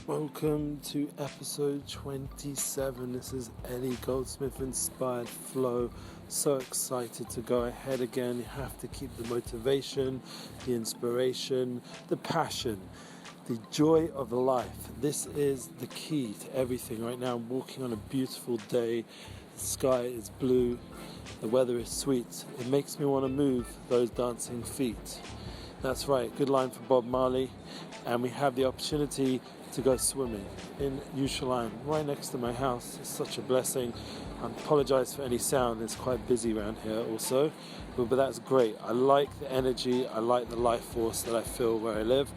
Welcome to episode 27. This is Eddie Goldsmith Inspired Flow. So excited to go ahead again. You have to keep the motivation, the inspiration, the passion, the joy of life. This is the key to everything. Right now I'm walking on a beautiful day. The sky is blue. The weather is sweet. It makes me want to move those dancing feet. That's right, good line for Bob Marley. And we have the opportunity to go swimming in Unityinspiresprojects, right next to my house. It's such a blessing. I apologize for any sound, it's quite busy around here also, but that's great. I like the energy, I like the life force that I feel where I live,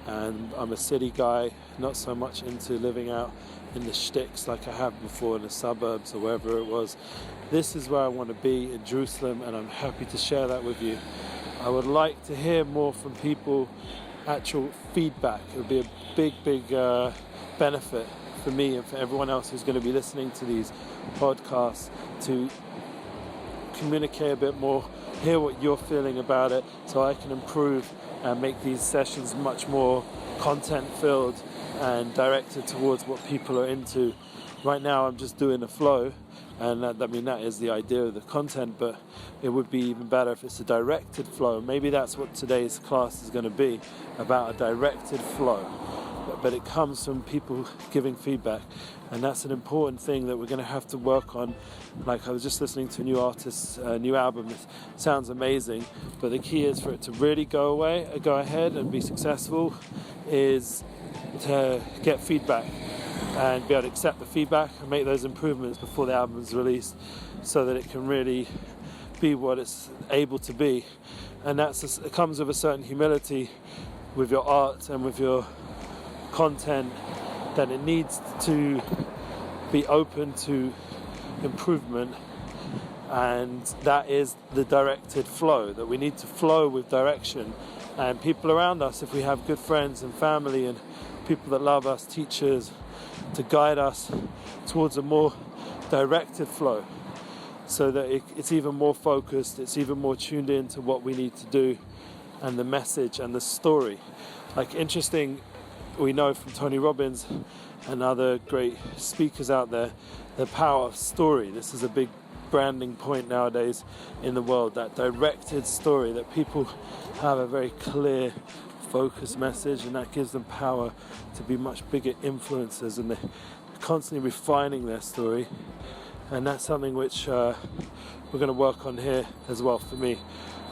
and I'm a city guy, not so much into living out in the sticks like I have before in the suburbs or wherever it was. This is where I want to be, in Jerusalem, and I'm happy to share that with you. I would like to hear more from people, actual feedback. It would be a big benefit for me and for everyone else who's going to be listening to these podcasts to communicate a bit more, hear what you're feeling about it, so I can improve and make these sessions much more content filled and directed towards what people are into. Right now I'm just doing a flow, and that is the idea of the content, but it would be even better if it's a directed flow. Maybe that's what today's class is going to be, about a directed flow. But it comes from people giving feedback, and that's an important thing that we're going to have to work on. Like, I was just listening to a new artist's new album. It sounds amazing, but the key is for it to really go ahead and be successful is to get feedback and be able to accept the feedback and make those improvements before the album is released, so that it can really be what it's able to be. And it comes with a certain humility with your art and with your content, that it needs to be open to improvement, and that is the directed flow, that we need to flow with direction. And people around us, if we have good friends and family and people that love us, teachers, to guide us towards a more directed flow, so that it's even more focused, it's even more tuned in to what we need to do and the message and the story. Like, interesting, we know from Tony Robbins and other great speakers out there, the power of story. This is a big branding point nowadays in the world, that directed story, that people have a very clear, focused message, and that gives them power to be much bigger influencers, and they're constantly refining their story. And that's something which we're going to work on here as well for me.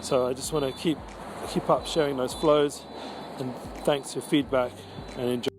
So I just want to keep up sharing those flows, and thanks for your feedback, and enjoy.